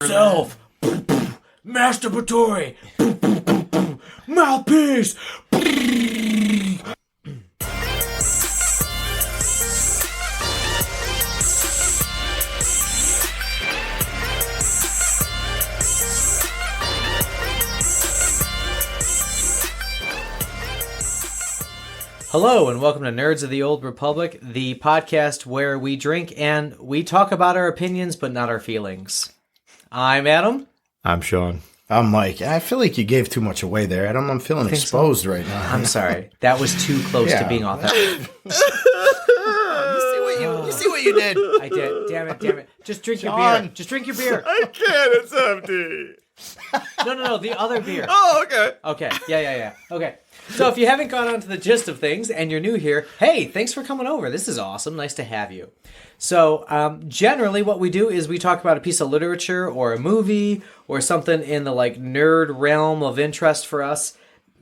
Self. Masturbatory. Mouthpiece. Hello and welcome to Nerds of the Old Republic, the podcast where we drink and we talk about our opinions but not our feelings. I'm Adam. I'm Sean. I'm Mike. I feel like you gave too much away there, Adam. I'm feeling exposed right now. I'm sorry. That was too close to being authentic. You see what you did? I did. Damn it. Just drink your beer. Just drink your beer. I can't. It's empty. No. The other beer. Oh, okay. Okay. Yeah. Okay. So if you haven't gone on to the gist of things and you're new here, hey, thanks for coming over. This is awesome. Nice to have you. So generally what we do is we talk about a piece of literature or a movie or something in the nerd realm of interest for us.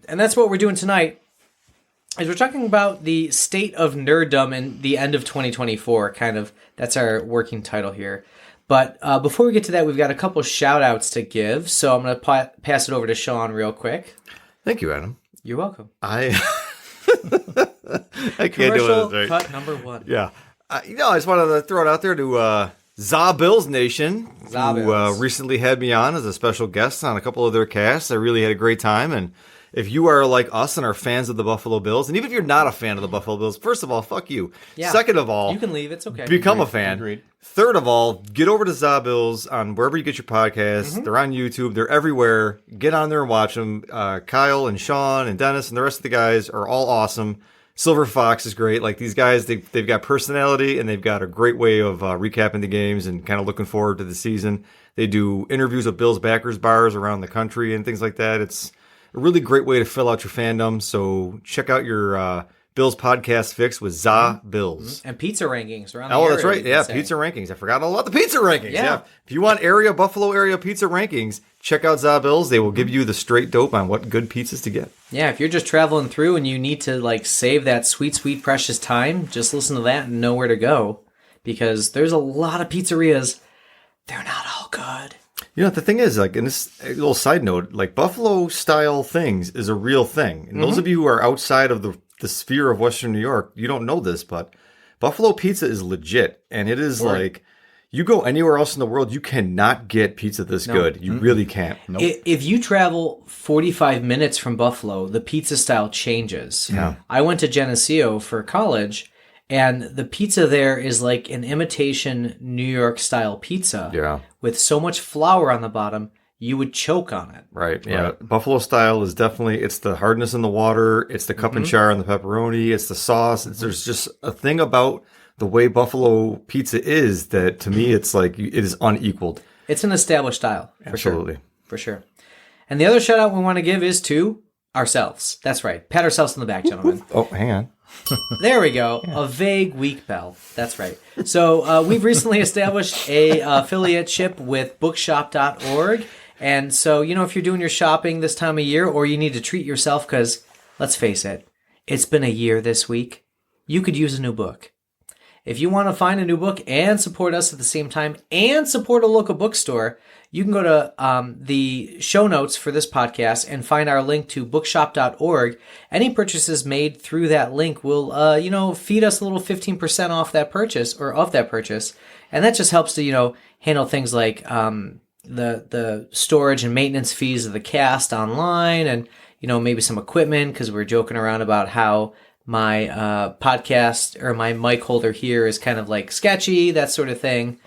And that's what we're doing tonight. Is we're talking about the state of nerddom in the end of 2024. Kind of, that's our working title here. But before we get to that, we've got a couple shout outs to give. So I'm going to pass it over to Sean real quick. Thank you, Adam. You're welcome. I can't Commercial do it. Right? cut number one. Yeah. I just wanted to throw it out there to Za Bills Nation, who recently had me on as a special guest on a couple of their casts. I really had a great time. And if you are like us and are fans of the Buffalo Bills, and even if you're not a fan of the Buffalo Bills, first of all, fuck you. Yeah. Second of all, you can leave. It's okay. Become a fan. Agreed. Third of all, get over to Za Bills on wherever you get your podcasts. Mm-hmm. They're on YouTube. They're everywhere. Get on there and watch them. Kyle and Sean and Dennis and the rest of the guys are all awesome. Silver Fox is great. Like these guys, they've got personality and they've got a great way of recapping the games and kind of looking forward to the season. They do interviews with Bills backers bars around the country and things like that. It's a really great way to fill out your fandom. So check out your Bills podcast fix with Za Bills. And pizza rankings around the area. Oh, that's right. Yeah, pizza rankings. I forgot all about the pizza rankings. Yeah. If you want Buffalo area pizza rankings, check out Za Bills. They will give you the straight dope on what good pizzas to get. Yeah, if you're just traveling through and you need to save that sweet, precious time, just listen to that and know where to go. Because there's a lot of pizzerias. They're not all good. You know, the thing is, in this little side note, Buffalo-style things is a real thing. And those of you who are outside of the sphere of Western New York, you don't know this, but Buffalo pizza is legit. And it is you go anywhere else in the world, you cannot get pizza this good. You really can't. Nope. If you travel 45 minutes from Buffalo, the pizza style changes. Yeah. I went to Geneseo for college, and the pizza there is like an imitation New York style pizza. Yeah. With so much flour on the bottom, you would choke on it. Right. Yeah. Right. Buffalo style is definitely, it's the hardness in the water. It's the cup and char and the pepperoni. It's the sauce. There's just a thing about the way Buffalo pizza is that to me, it's it is unequaled. It's an established style. Absolutely. For sure. And the other shout out we want to give is to ourselves. That's right. Pat ourselves on the back, gentlemen. Oh, hang on. There we go. Yeah. A vague weak bell. That's right. So we've recently established a affiliateship with bookshop.org. And so, if you're doing your shopping this time of year or you need to treat yourself, because let's face it, it's been a year this week, you could use a new book. If you want to find a new book and support us at the same time and support a local bookstore, you can go to the show notes for this podcast and find our link to bookshop.org. Any purchases made through that link will, feed us a little 15% off that purchase or of that purchase. And that just helps to, handle things like the storage and maintenance fees of the cast online and, maybe some equipment because we're joking around about how my podcast or my mic holder here is kind of sketchy, that sort of thing.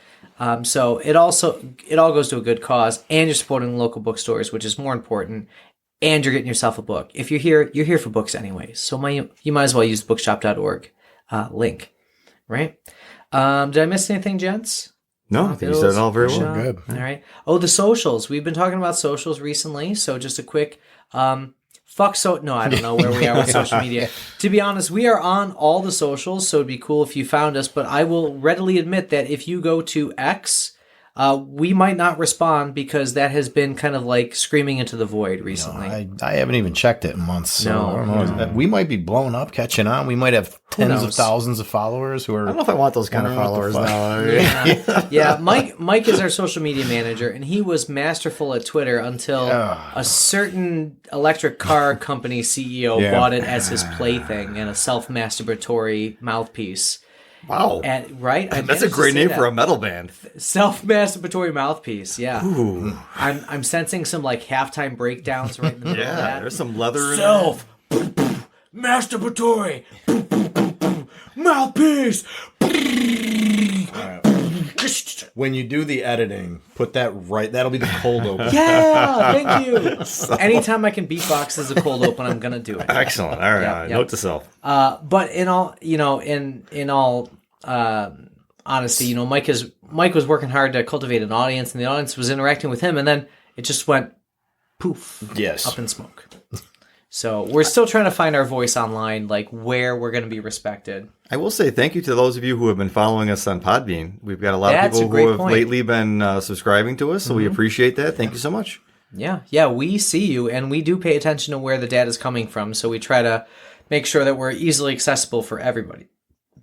So it all goes to a good cause, and you're supporting local bookstores, which is more important, and you're getting yourself a book. If you're here for books anyways. So you might as well use the bookshop.org link, right? Did I miss anything, gents? No, I think you said it all very well. Good. All right. Oh, the socials. We've been talking about socials recently, so just a quick no, I don't know where we are with social media. To be honest, we are on all the socials, so it'd be cool if you found us, but I will readily admit that if you go to X, we might not respond because that has been kind of like screaming into the void recently. I haven't even checked it in months. So I don't know. We might be blowing up, catching on. We might have tens of thousands of followers who are. I don't know if I want those kind of followers now. Yeah, Mike is our social media manager, and he was masterful at Twitter until a certain electric car company CEO bought it as his plaything and a self-masturbatory mouthpiece. Wow. Right? That's a great name for a metal band. Self-masturbatory mouthpiece, yeah. Ooh. I'm sensing some like halftime breakdowns right in the middle of that. There's some leather in there. Masturbatory mouthpiece. When you do the editing, put that right. That'll be the cold open. Yeah, thank you. Anytime I can beatbox as a cold open, I'm gonna do it. Excellent. All right, note to self. But in all, in all honesty, Mike was working hard to cultivate an audience, and the audience was interacting with him, and then it just went poof, up in smoke. So we're still trying to find our voice online, like where we're going to be respected. I will say thank you to those of you who have been following us on Podbean. We've got a lot of people who have lately been subscribing to us, so we appreciate that. Thank you so much. Yeah, we see you, and we do pay attention to where the data is coming from, so we try to make sure that we're easily accessible for everybody,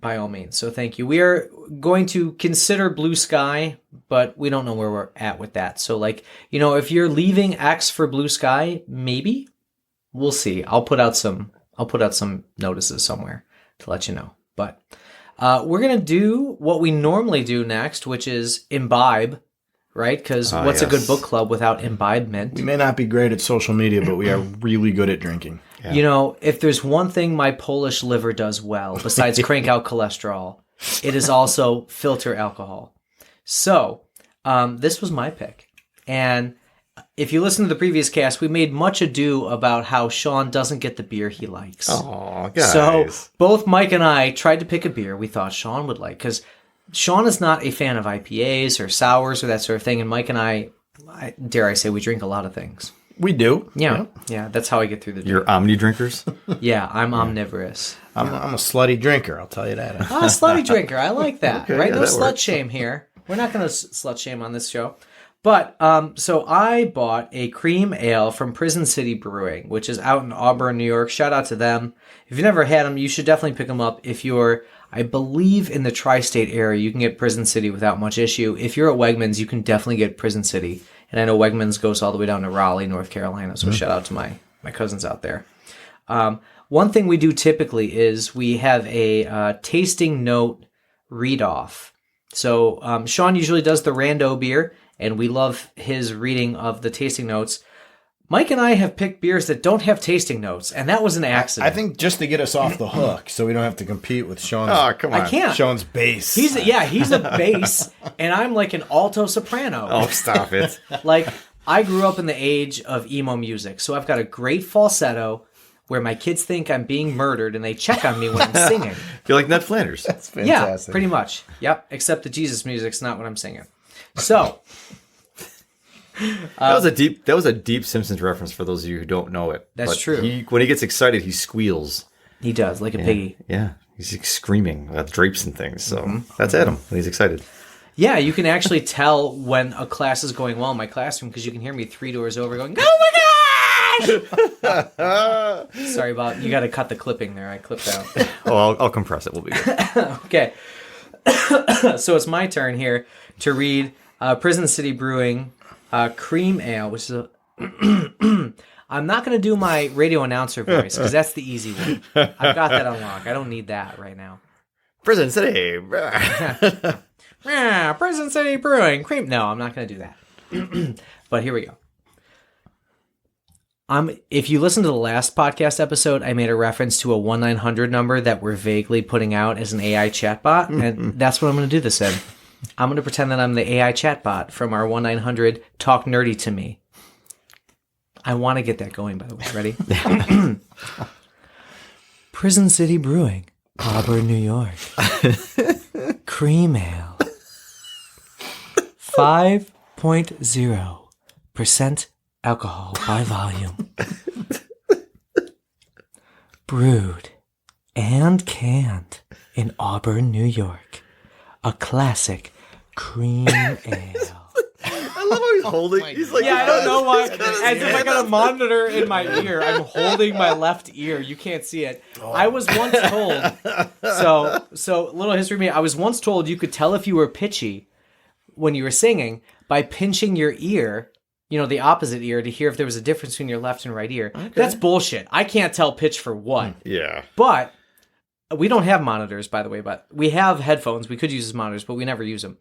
by all means. So thank you. We are going to consider Blue Sky, but we don't know where we're at with that. So, if you're leaving X for Blue Sky, maybe. We'll see. I'll put out some notices somewhere to let you know. But we're gonna do what we normally do next, which is imbibe, right? Because what's a good book club without imbibement? We may not be great at social media, but we are really good at drinking. Yeah. If there's one thing my Polish liver does well, besides crank out cholesterol, it is also filter alcohol. So this was my pick, and if you listen to the previous cast, we made much ado about how Sean doesn't get the beer he likes. Oh, guys. So both Mike and I tried to pick a beer we thought Sean would like, because Sean is not a fan of IPAs or sours or that sort of thing, and Mike and I dare I say, we drink a lot of things. We do. Yeah, that's how I get through the day. You're omni drinkers? Yeah, I'm omnivorous. I'm a slutty drinker, I'll tell you that. Slutty drinker, I like that. Okay, right? No slut works. shame here. We're not going to slut shame on this show. But, so I bought a cream ale from Prison City Brewing, which is out in Auburn, New York. Shout out to them. If you've never had them, you should definitely pick them up. If you're, I believe, in the tri-state area, you can get Prison City without much issue. If you're at Wegmans, you can definitely get Prison City. And I know Wegmans goes all the way down to Raleigh, North Carolina. So shout out to my cousins out there. One thing we do typically is we have a tasting note read-off. So Sean usually does the rando beer, and we love his reading of the tasting notes. Mike and I have picked beers that don't have tasting notes, and that was an accident. I think just to get us off the hook, so we don't have to compete with Sean's. Oh, come on. I can't. Sean's bass. He's a bass, and I'm like an alto soprano. Oh, stop it. Like, I grew up in the age of emo music, so I've got a great falsetto where my kids think I'm being murdered, and they check on me when I'm singing. You're like Ned Flanders. That's fantastic. Yeah, pretty much. Yep, except the Jesus music's not what I'm singing. So that was a deep Simpsons reference for those of you who don't know it. That's true. When he gets excited, he squeals. He does, like a piggy. Yeah, he's like screaming about drapes and things. So that's Adam when he's excited. Yeah, you can actually tell when a class is going well in my classroom because you can hear me 3 doors over going, "Oh my gosh!" Sorry about, you got to cut the clipping there. I clipped out. Oh, I'll compress it. We'll be good. Okay. So it's my turn here to read Prison City Brewing Cream Ale, which is a... I'm not going to do my radio announcer voice because that's the easy one. I've got that unlocked. I don't need that right now. Prison City. Yeah, Prison City Brewing Cream. No, I'm not going to do that. But here we go. If you listen to the last podcast episode, I made a reference to a 1-900 number that we're vaguely putting out as an AI chatbot, and that's what I'm going to do this in. I'm going to pretend that I'm the AI chatbot from our 1-900 Talk Nerdy to Me. I want to get that going, by the way. Ready? Prison City Brewing, Auburn, New York. Cream Ale. 5.0% alcohol by volume. Brewed and canned in Auburn, New York. A classic cream ale. love how he's holding. He's like, Yeah, I don't know why. As if I got a monitor in my ear. I'm holding my left ear. You can't see it. I was once told. So little history of me. I was once told you could tell if you were pitchy when you were singing by pinching your ear. The opposite ear to hear if there was a difference between your left and right ear. Okay. That's bullshit. I can't tell pitch for what. Yeah. But we don't have monitors, by the way. But we have headphones. We could use as monitors, but we never use them.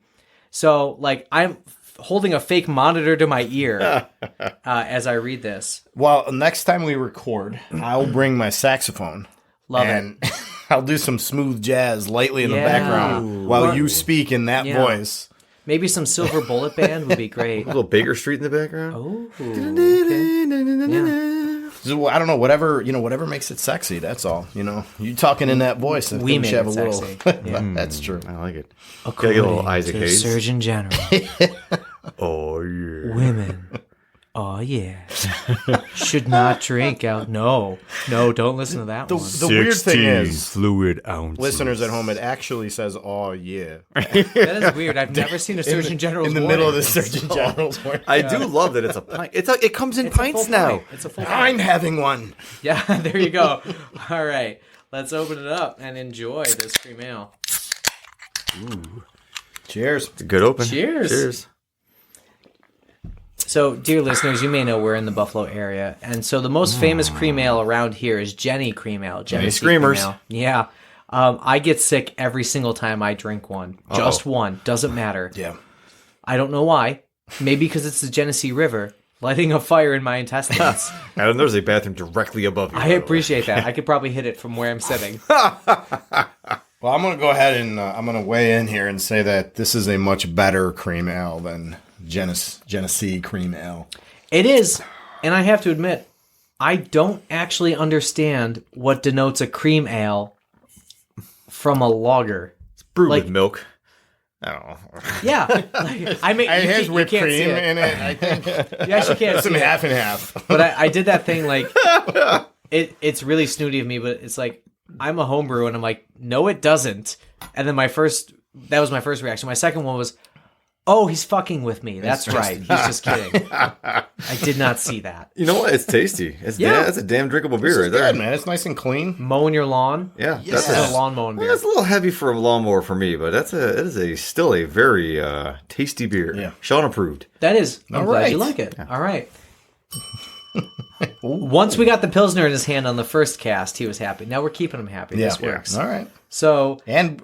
So, I'm holding a fake monitor to my ear as I read this. Well, next time we record, I'll bring my saxophone. Love it. I'll do some smooth jazz lightly in the background while you speak in that voice. Maybe some Silver Bullet Band would be great. A little Baker Street in the background. Oh, okay. Yeah. So, I don't know, whatever makes it sexy. That's all. You talking in that voice. We make have it a sexy. little. That's true. I like it. According a little Isaac to Hayes. Surgeon General. Oh yeah. Women. Oh yeah. Should not drink out. No, don't listen to that one. The weird thing is, fluid ounces. listeners at home, it actually says, "Oh yeah." That is weird. I've never seen a Surgeon General's in the warning. middle of the Surgeon General's warning. I do love that it's a pint. It comes in pints now. Pint. It's a full pint. I'm having one. Yeah, there you go. All right, let's open it up and enjoy this cream ale. Ooh. Cheers. It's a good open. Cheers. So, dear listeners, you may know we're in the Buffalo area, and so the most famous cream ale around here is Jenny Cream Ale. Jenny Screamers. Cream Ale. Yeah. I get sick every single time I drink one. Just one. Doesn't matter. Yeah. I don't know why. Maybe because it's the Genesee River lighting a fire in my intestines. Adam, there's a bathroom directly above you. I appreciate that. I could probably hit it from where I'm sitting. Well, I'm going to go ahead and I'm going to weigh in here and say that this is a much better cream ale than Genesee Cream Ale. It is, and I have to admit, I don't actually understand what denotes a cream ale from a lager. It's brewed with milk. I don't know. Yeah, It has whipped cream in it. I think. Yes, you can't. Some half and half. But I did that thing it's really snooty of me, but it's like I'm a homebrew, and I'm like, no, it doesn't. And then that was my first reaction. My second one was, oh, he's fucking with me. That's right. He's just kidding. I did not see that. You know what? It's tasty. It's a damn drinkable beer right there. Good, man. It's nice and clean. Mowing your lawn. Yeah, That's a lawn mowing beer. That's a little heavy for a lawnmower for me, but it is still a very tasty beer. Yeah. Sean approved. That is. I'm glad you like it. Yeah. All right. Once we got the Pilsner in his hand on the first cast, he was happy. Now we're keeping him happy. Yeah. This works. All right. So, and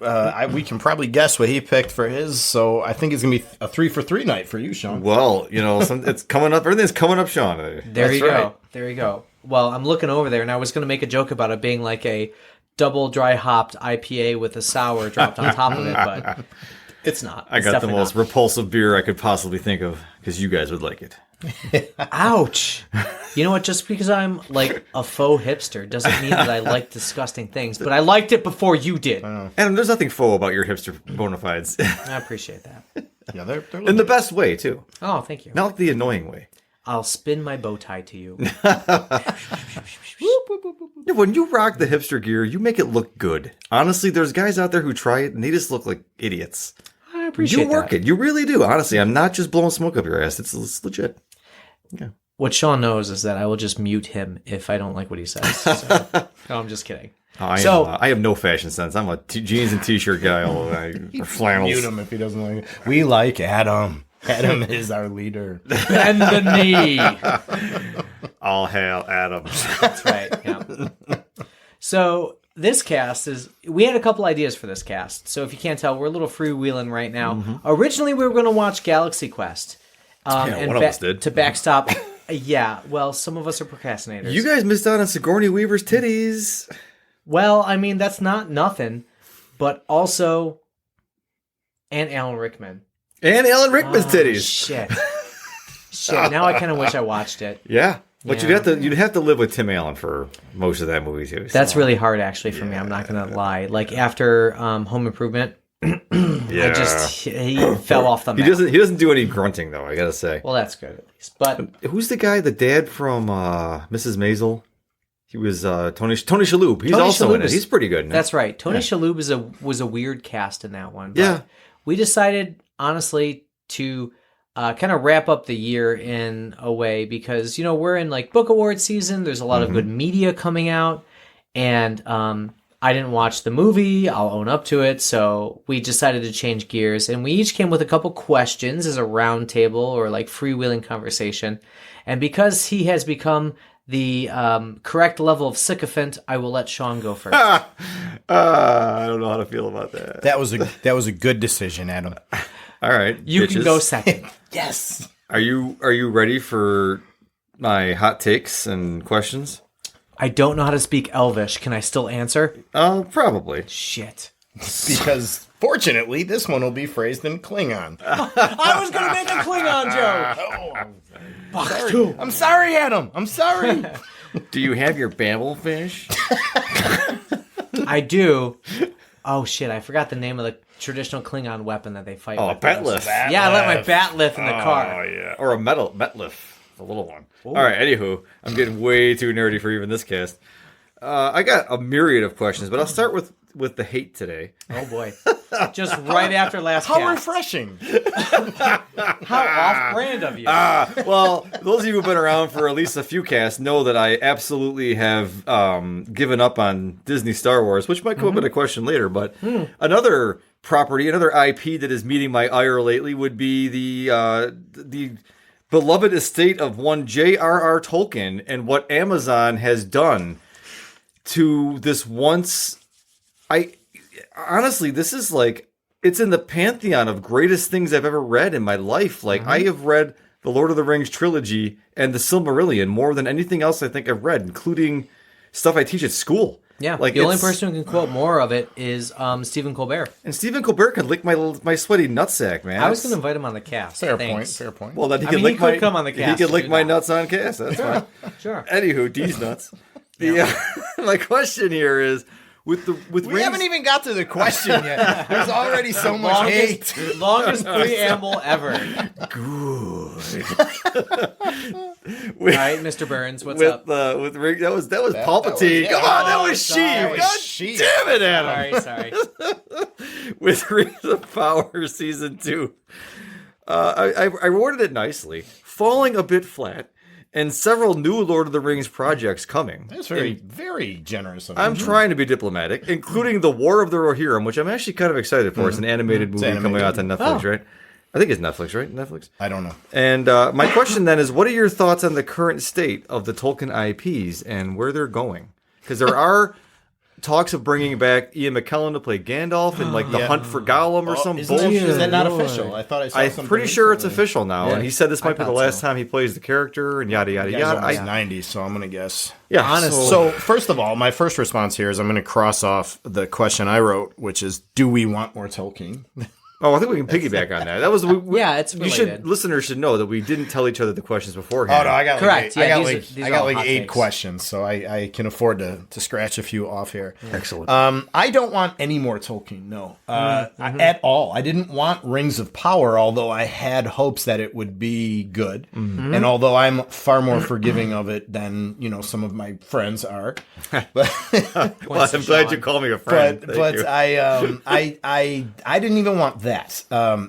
we can probably guess what he picked for his. So I think it's gonna be a 3 for 3 night for you, Sean. Well, it's coming up. Everything's coming up, Sean. There you go. There you go. Well, I'm looking over there, and I was going to make a joke about it being like a double dry hopped IPA with a sour dropped on top of it, but it's not. I got the most repulsive beer I could possibly think of because you guys would like it. Ouch. You know what? Just because I'm like a faux hipster doesn't mean that I like disgusting things, but I liked it before you did. Adam, there's nothing faux about your hipster bona fides. I appreciate that. Yeah, they're in the best way, too. Oh, thank you. Not like the annoying way. I'll spin my bow tie to you. When you rock the hipster gear, you make it look good. Honestly, there's guys out there who try it, and they just look like idiots. I appreciate You work it. You really do. Honestly, I'm not just blowing smoke up your ass. It's legit. Yeah. What Sean knows is that I will just mute him if I don't like what he says. So. No, I'm just kidding. I have no fashion sense. I'm a jeans and t-shirt guy. Or flannels. Mute him if he doesn't like it. We like Adam. Adam is our leader. Bend the knee. All hail Adam. That's right. Yeah. So this cast we had a couple ideas for this cast. So if you can't tell, we're a little freewheeling right now. Mm-hmm. Originally, we were going to watch Galaxy Quest. And one of us did. To backstop. Yeah, well, some of us are procrastinators. You guys missed out on Sigourney Weaver's titties. Well, I mean, that's not nothing. But also, and Alan Rickman. And Alan Rickman's titties. Shit. Now I kind of wish I watched it. Yeah. But you'd have to live with Tim Allen for most of that movie too. So. That's really hard actually for me. I'm not gonna lie. Like after Home Improvement, he fell off the map. He doesn't do any grunting though. I gotta say. Well, that's good at least. But who's the guy? The dad from Mrs. Maisel. He was Tony Shalhoub. He's also in it. He's pretty good. That's right. Tony Shalhoub was a weird cast in that one. But yeah. We decided honestly to kind of wrap up the year in a way because, we're in like book award season. There's a lot of good media coming out. And I didn't watch the movie. I'll own up to it. So we decided to change gears. And we each came with a couple questions as a round table or like freewheeling conversation. And because he has become the correct level of sycophant, I will let Sean go first. I don't know how to feel about that. That was a good decision, Adam. All right. You can go second. Yes. Are you ready for my hot takes and questions? I don't know how to speak Elvish. Can I still answer? Probably. Shit. Because fortunately, this one will be phrased in Klingon. I was going to make a Klingon joke. I'm sorry, Adam. I'm sorry. Do you have your Babelfish? I do. Oh, shit. I forgot the name of the traditional Klingon weapon that they fight with. Oh, Batlith. Yeah, I let my Batlith in the car. Oh, yeah. Or a Metlith. The little one. Ooh. All right, anywho, I'm getting way too nerdy for even this cast. I got a myriad of questions, but I'll start with the hate today. Oh, boy. Just right after last How cast. refreshing. How off-brand of you. Well, those of you who've been around for at least a few casts know that I absolutely have given up on Disney Star Wars, which might come up in a question later, but another property, another IP that is meeting my ire lately would be the beloved estate of one J.R.R. Tolkien and what Amazon has done to this once. Honestly, this is like, it's in the pantheon of greatest things I've ever read in my life. Like, I have read the Lord of the Rings trilogy and the Silmarillion more than anything else I think I've read, including stuff I teach at school. Yeah, like the only person who can quote more of it is Stephen Colbert. And Stephen Colbert could lick my sweaty nutsack, man. I was going to invite him on the cast. Fair point. Well, then he could he could come on the cast. He could lick my nuts on cast. That's fine. Sure. Anywho, D's nuts. My question here is, we Rings, haven't even got to the question yet. There's already so much hate. Longest preamble ever. Good. All right, Mr. Burns, what's up? With Ring, that was Palpatine. Come on, that was Sheev. God damn it, Adam. Sorry. With Rings of Power Season 2, I worded it nicely. Falling a bit flat. And several new Lord of the Rings projects coming. That's very generous of you. I'm trying to be diplomatic, including The War of the Rohirrim, which I'm actually kind of excited for. It's an animated movie coming out on Netflix, right? I think it's Netflix, right? Netflix? I don't know. And my question then is, what are your thoughts on the current state of the Tolkien IPs and where they're going? Because there are talks of bringing back Ian McKellen to play Gandalf in like The Hunt for Gollum or some bullshit. Is that not official? I thought I saw something. I'm pretty sure it's official now, and he said this might be the last so. time he plays the character, and yada yada yada. He's 90, so I'm gonna guess. Yeah, honestly. So first of all, my first response here is I'm gonna cross off the question I wrote, which is, do we want more Tolkien? Oh, I think we can piggyback on that. That was it's related. Listeners should know that we didn't tell each other the questions beforehand. Oh no, I got correct. I got these like 8 questions, so I can afford to scratch a few off here. Excellent. I don't want any more Tolkien, no, at all. I didn't want Rings of Power, although I had hopes that it would be good, and although I'm far more forgiving of it than some of my friends are. But well, I'm glad you called me a friend. But I didn't even want that.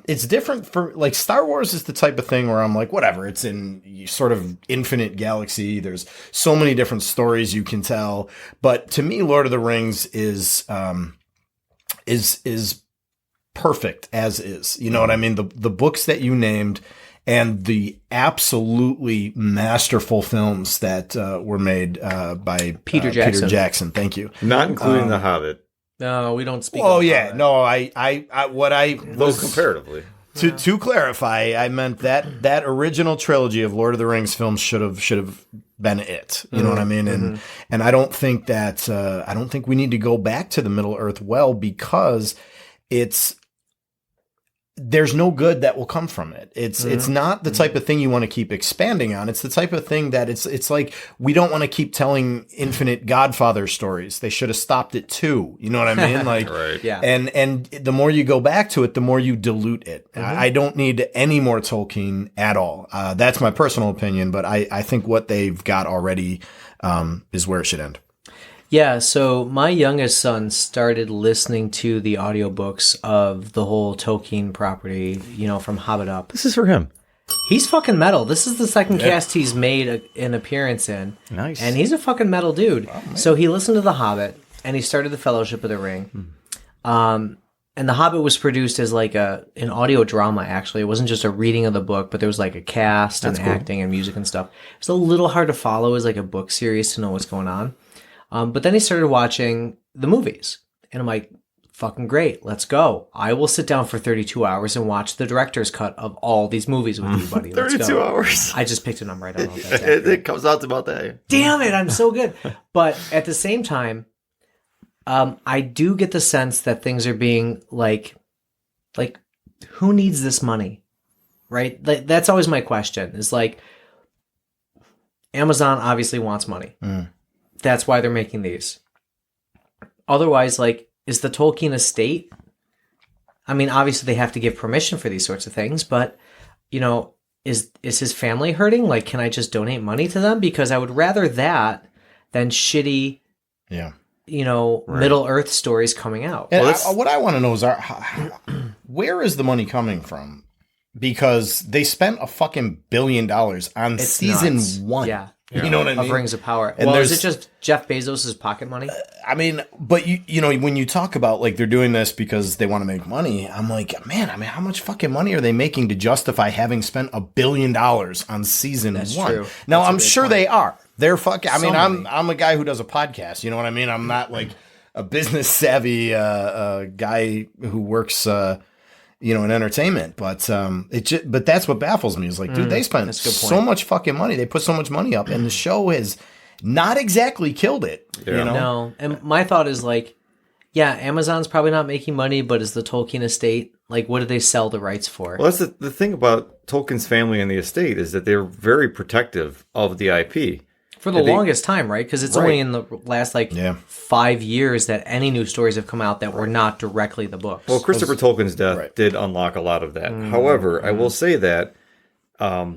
It's different for like Star Wars is the type of thing where I'm like, whatever, it's in sort of infinite galaxy. There's so many different stories you can tell. But to me, Lord of the Rings is perfect as is. You know what I mean? The books that you named and the absolutely masterful films that were made by Peter Jackson. Thank you. Not including The Hobbit. No, we don't speak. Oh yeah, no. Comparatively. To clarify, I meant that original trilogy of Lord of the Rings films should have been it. You know what I mean? And I don't think that I don't think we need to go back to the Middle Earth well, because there's no good that will come from it. It's not the type of thing you want to keep expanding on. It's the type of thing that it's like, we don't want to keep telling infinite Godfather stories. They should have stopped at 2. You know what I mean? Like, right. Yeah. And the more you go back to it, the more you dilute it. I don't need any more Tolkien at all. That's my personal opinion, but I think what they've got already is where it should end. Yeah, so my youngest son started listening to the audiobooks of the whole Tolkien property, from Hobbit up. This is for him. He's fucking metal. This is the second cast he's made an appearance in. Nice. And he's a fucking metal dude. Oh, so he listened to The Hobbit, and he started The Fellowship of the Ring. And The Hobbit was produced as like an audio drama, actually. It wasn't just a reading of the book, but there was like a cast and acting and music and stuff. It's a little hard to follow as like a book series to know what's going on. But then he started watching the movies. And I'm like, fucking great, let's go. I will sit down for 32 hours and watch the director's cut of all these movies with you, buddy. Let's 32 go. hours. I just picked a number. I don't know if that's accurate. It comes out to about that. Damn it, I'm so good. But at the same time, I do get the sense that things are being like, who needs this money, right? Like, that's always my question. Is like, Amazon obviously wants money. That's why they're making these. Otherwise, like, is the Tolkien estate? I mean, obviously they have to give permission for these sorts of things, but you know, is his family hurting? Like, can I just donate money to them? Because I would rather that than shitty, Middle Earth stories coming out. And what I want to know is, where is the money coming from? Because they spent a fucking $1 billion on season nuts. 1. Yeah. You know what I mean? Of Rings of Power. And is it just Jeff Bezos' pocket money? I mean, but you know, when you talk about like they're doing this because they want to make money, I'm like, man, I mean, how much fucking money are they making to justify having spent $1 billion on season 1? True. Now, That's I'm sure point. they are. They're fucking. I mean, Somebody. I'm a guy who does a podcast. You know what I mean? I'm not like a business savvy guy who works. In entertainment, but but that's what baffles me is like, dude, they spent so much fucking money. They put so much money up, and the show has not exactly killed it. Yeah. You know? No, and my thought is like, yeah, Amazon's probably not making money, but is the Tolkien estate, like, what do they sell the rights for? Well, that's the thing about Tolkien's family and the estate is that they're very protective of the IP. For the longest time, right? Because it's only in the last 5 years that any new stories have come out that were not directly the books. Well, Christopher Tolkien's death did unlock a lot of that. However, I will say that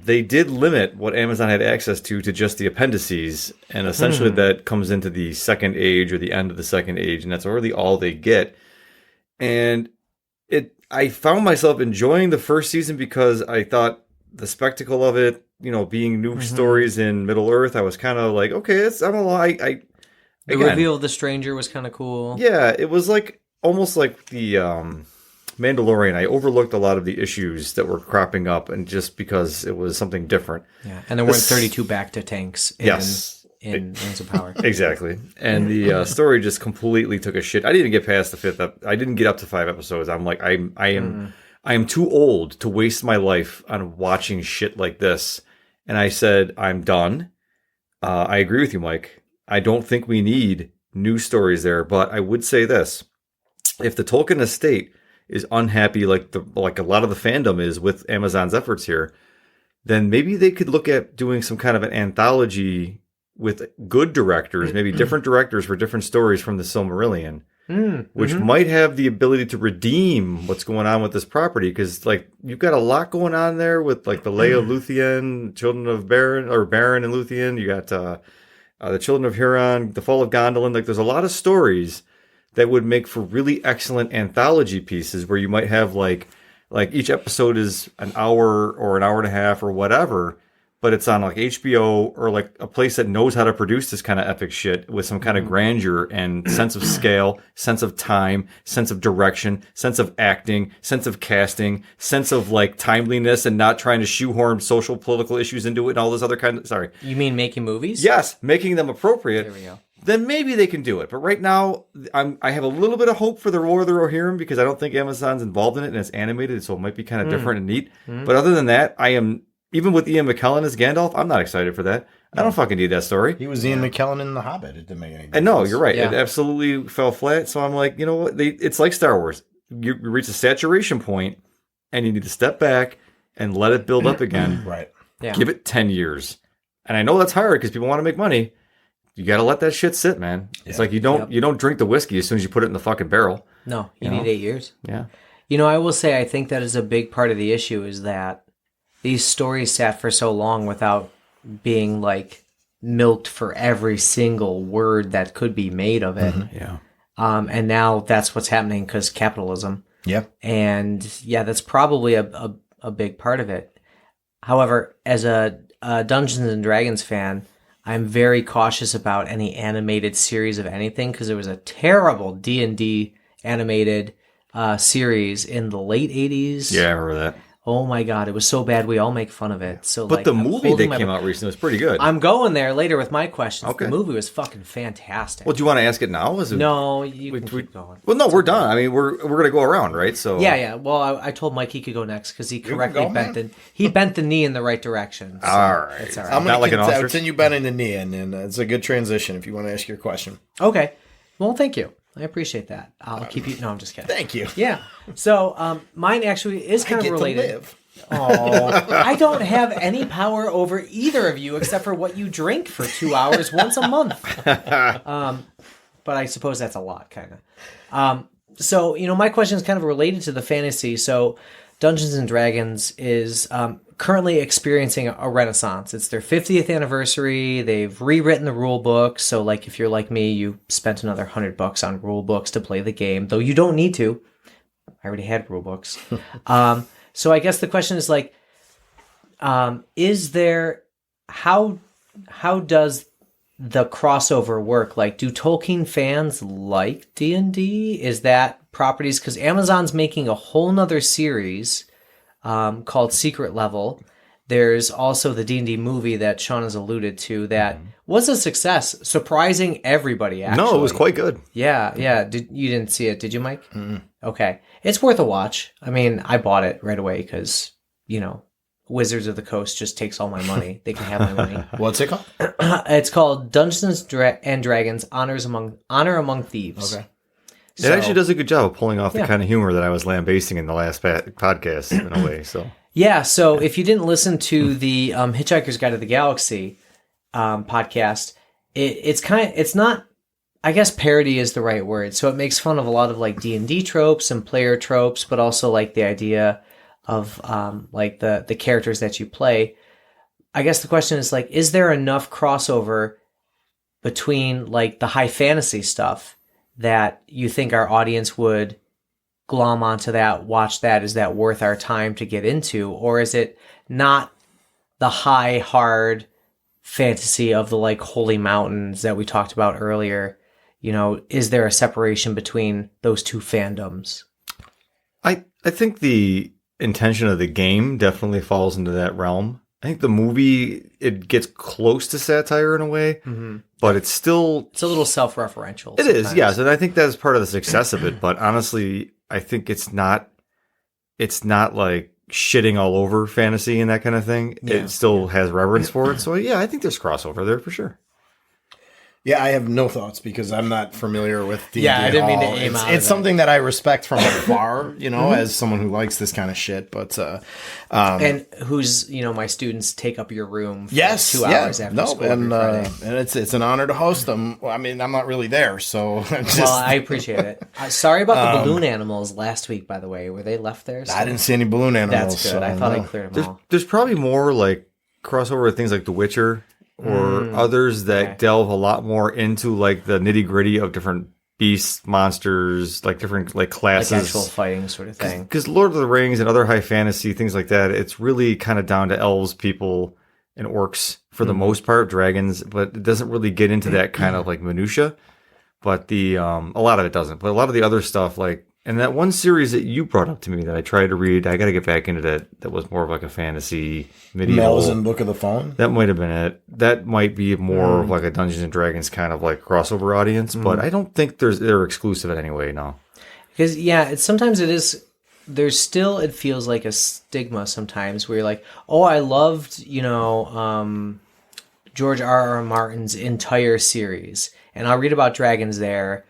they did limit what Amazon had access to just the appendices, and essentially that comes into the Second Age or the end of the Second Age, and that's really all they get. And I found myself enjoying the first season because I thought the spectacle of it, being new stories in Middle Earth, I was kind of like, okay, I'm a lie. The reveal of the stranger was kind of cool. Yeah, it was like almost like the Mandalorian. I overlooked a lot of the issues that were cropping up, and just because it was something different. Yeah, and there weren't 32 Bacta tanks in Rings of Power. Exactly. And the story just completely took a shit. I didn't even get past the 5th. I didn't get up to 5 episodes. I'm like, I am too old to waste my life on watching shit like this. And I said, I'm done. I agree with you, Mike. I don't think we need new stories there, but I would say this. If the Tolkien estate is unhappy like a lot of the fandom is with Amazon's efforts here, then maybe they could look at doing some kind of an anthology with good directors, maybe different directors for different stories from the Silmarillion. Which might have the ability to redeem what's going on with this property, because like you've got a lot going on there with like the Lay of Luthien, Children of Beren and Luthien. You got the Children of Huron, the Fall of Gondolin. Like there's a lot of stories that would make for really excellent anthology pieces where you might have like each episode is an hour or an hour and a half or whatever, but it's on like HBO or like a place that knows how to produce this kind of epic shit with some kind of grandeur and sense of scale, sense of time, sense of direction, sense of acting, sense of casting, sense of like timeliness and not trying to shoehorn social political issues into it and all this other kind of, sorry. You mean making movies? Yes, making them appropriate. There we go. Then maybe they can do it. But right now, I have a little bit of hope for the War of the Rohirrim because I don't think Amazon's involved in it and it's animated, so it might be kind of different and neat. But other than that, I am... Even with Ian McKellen as Gandalf, I'm not excited for that. I don't fucking need that story. He was Ian McKellen in The Hobbit. It didn't make any difference. And no, you're right. Yeah. It absolutely fell flat. So I'm like, you know what? It's like Star Wars. You reach a saturation point, and you need to step back and let it build up again. Right. Yeah. Give it 10 years. And I know that's hard because people want to make money. You got to let that shit sit, man. It's like you don't drink the whiskey as soon as you put it in the fucking barrel. No, you need 8 years. Yeah. I will say I think that is a big part of the issue is that these stories sat for so long without being like milked for every single word that could be made of it. Yeah. And now that's what's happening because capitalism. Yeah. And yeah, that's probably a big part of it. However, as a Dungeons and Dragons fan, I'm very cautious about any animated series of anything because there was a terrible D&D animated series in the late 80s. Yeah, I remember that. Oh my god, it was so bad we all make fun of it. So, But the movie that came out recently was pretty good. I'm going there later with my questions. Okay. The movie was fucking fantastic. Well, do you want to ask it now? No, you can keep going. Well, no, we're done. I mean, we're gonna go around, right? So Yeah. Well, I told Mike he could go next because he correctly bent the knee in the right direction. So all right. it's all right. I'm Not like an going to ostrich? continue bending the knee, and it's a good transition if you want to ask your question. Okay. Well, thank you. I appreciate that. I'll keep you. No, I'm just kidding. Thank you. Yeah. So mine actually is kind I get of to related. live. Oh, I don't have any power over either of you except for what you drink for 2 hours once a month. But I suppose that's a lot, kind of. So, my question is kind of related to the fantasy. So, Dungeons and Dragons is currently experiencing a renaissance. It's their 50th anniversary. They've rewritten the rule book. So, like, if you're like me, you spent another $100 on rule books to play the game, though you don't need to. I already had rule books. So I guess the question is like, is there, how does the crossover work? Like, do Tolkien fans like D&D? Is that properties? Because Amazon's making a whole nother series called Secret Level. There's also the D&D movie that Sean has alluded to that was a success, surprising everybody, actually. No, it was quite good. Yeah. You didn't see it, did you, Mike? Mm-mm. Okay. It's worth a watch. I mean, I bought it right away because, Wizards of the Coast just takes all my money. They can have my money. What's it called? It's called Dungeons and Dragons: Honor Among Thieves. Okay. It actually does a good job of pulling off the kind of humor that I was lambasting in the last podcast, in a way. So yeah. So if you didn't listen to the Hitchhiker's Guide to the Galaxy podcast, it's not. I guess parody is the right word. So it makes fun of a lot of like D&D tropes and player tropes, but also like the idea of like the characters that you play. I guess the question is like, is there enough crossover between like the high fantasy stuff that you think our audience would glom onto that, watch that? Is that worth our time to get into? Or is it not the high, hard fantasy of the like holy mountains that we talked about earlier? Is there a separation between those two fandoms? I think the intention of the game definitely falls into that realm. I think the movie, it gets close to satire in a way, but it's still... It's a little self-referential. It is, yes. And I think that's part of the success of it. But honestly, I think it's not like shitting all over fantasy and that kind of thing. Yeah. It still has reverence for it. So yeah, I think there's crossover there for sure. Yeah, I have no thoughts because I'm not familiar with D&D. Yeah, I didn't mean to at all. aim out. It's something that I respect from afar, as someone who likes this kind of shit. But and who's my students take up your room for 2 hours after school. And it's an honor to host them. Well, I mean, I'm not really there, so well, I appreciate it. Sorry about the balloon animals last week, by the way. Were they left there? I didn't see any balloon animals. That's good. I thought I cleared them all. There's probably more like crossover with things like The Witcher. Or others that delve a lot more into like the nitty gritty of different beasts, monsters, like different like classes, like actual fighting sort of thing. Because Lord of the Rings and other high fantasy things like that, it's really kind of down to elves, people, and orcs for the most part, dragons, but it doesn't really get into that kind of like minutia. But a lot of it doesn't. But a lot of the other stuff, like, and that one series that you brought up to me that I tried to read, I got to get back into that. That was more of like a fantasy medieval. Malzahn Book of the Phone? That might have been it. That might be more of like a Dungeons and Dragons kind of like crossover audience, but I don't think they're exclusive anyway, no. Because, sometimes it is, there's still, it feels like a stigma sometimes where you're like, oh, I loved, George R.R. Martin's entire series, and I'll read about dragons there.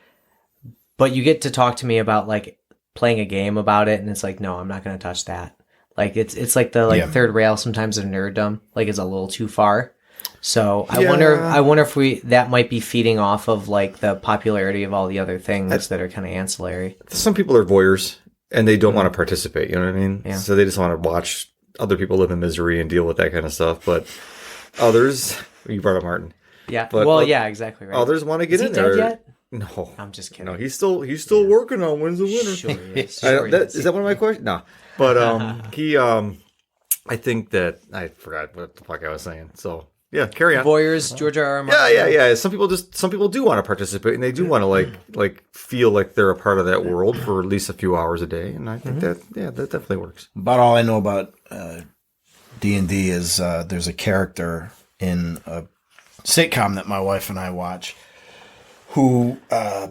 But you get to talk to me about like playing a game about it, and it's like, no, I'm not going to touch that. Like it's like the third rail sometimes of nerddom, like it's a little too far. So I wonder if that might be feeding off of like the popularity of all the other things that are kind of ancillary. Some people are voyeurs and they don't want to participate. You know what I mean? Yeah. So they just want to watch other people live in misery and deal with that kind of stuff. But others, you brought up Martin. Yeah. But, exactly right. Others want to get in there. Is he dead yet? No, I'm just kidding. No, he's still working on When's the Winner. Sure he is. Is that one of my questions? No, but I think that I forgot what the fuck I was saying. So yeah, carry on. Voyeurs, George R. R. Martin. Yeah. Some people do want to participate, and they do want to like feel like they're a part of that world for at least a few hours a day. And I think that definitely works. About all I know about D&D is there's a character in a sitcom that my wife and I watch who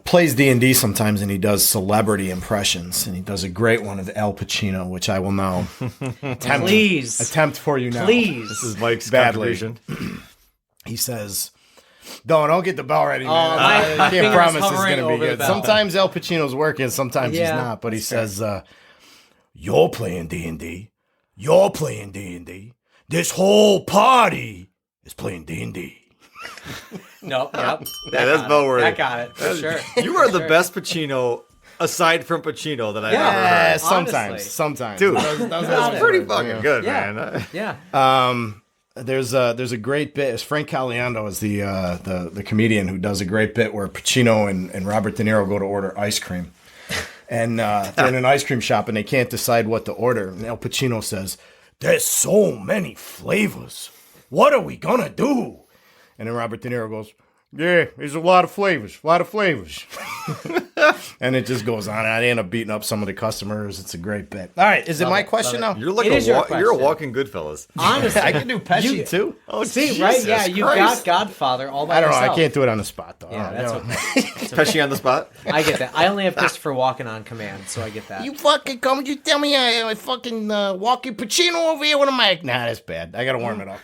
plays D&D sometimes, and he does celebrity impressions, and he does a great one of Al Pacino, which I will now attempt for you now. Please. This is Mike's Badly. contribution. He says, don't get the bell ready, man. I my can't finger's promise it's hovering going to be over the good. bell. Sometimes Al Pacino's working, sometimes he's not, but he says, you're playing D&D. You're playing D&D. This whole party is playing D&D. Nope. Yep. Yeah, that's bell worthy. That got it for sure. You are the best Pacino, aside from Pacino, that I've ever Yeah, heard. sometimes. Dude, That's that's pretty fucking yeah. good, Yeah. man. Yeah. There's a great bit. Frank Caliendo is the comedian who does a great bit where Pacino and Robert De Niro go to order ice cream, and they're in an ice cream shop and they can't decide what to order. And Al Pacino says, "There's so many flavors. What are we gonna do?" And then Robert De Niro goes, "Yeah, there's a lot of flavors. And it just goes on. And I end up beating up some of the customers. It's a great bit. All right, is it my question now? You're like It is your you're a question. walking Goodfellas. Honestly, I can do Pesci too. Oh, see, right? Yeah, Jesus you Christ. got Godfather all by I don't know. yourself. I can't do it on the spot though. Yeah, I that's don't- okay. Pesci on the spot. I get that. I only have Christopher Walken on command, so I get that. You fucking come, you tell me I fucking walking Pacino over here with a mic. Nah, that's bad. I gotta warm it up.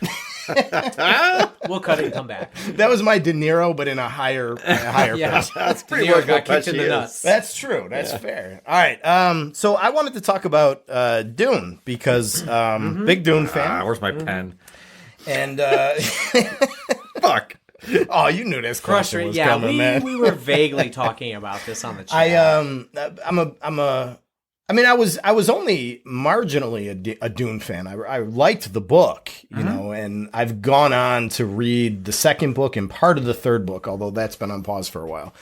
We'll cut it and come back. That was my De Niro, but in a higher Yeah, pitch. That's De pretty Niro much got what kicked in Pesci the is. nuts. That's true. That's fair. All right. So I wanted to talk about Dune because big Dune fan. Where's my pen? And Fuck. oh, you knew this question Frustrating. was Yeah, coming, man. we were vaguely talking about this on the chat. I was only marginally a Dune fan. I liked the book, you know, and I've gone on to read the second book and part of the third book, although that's been on pause for a while.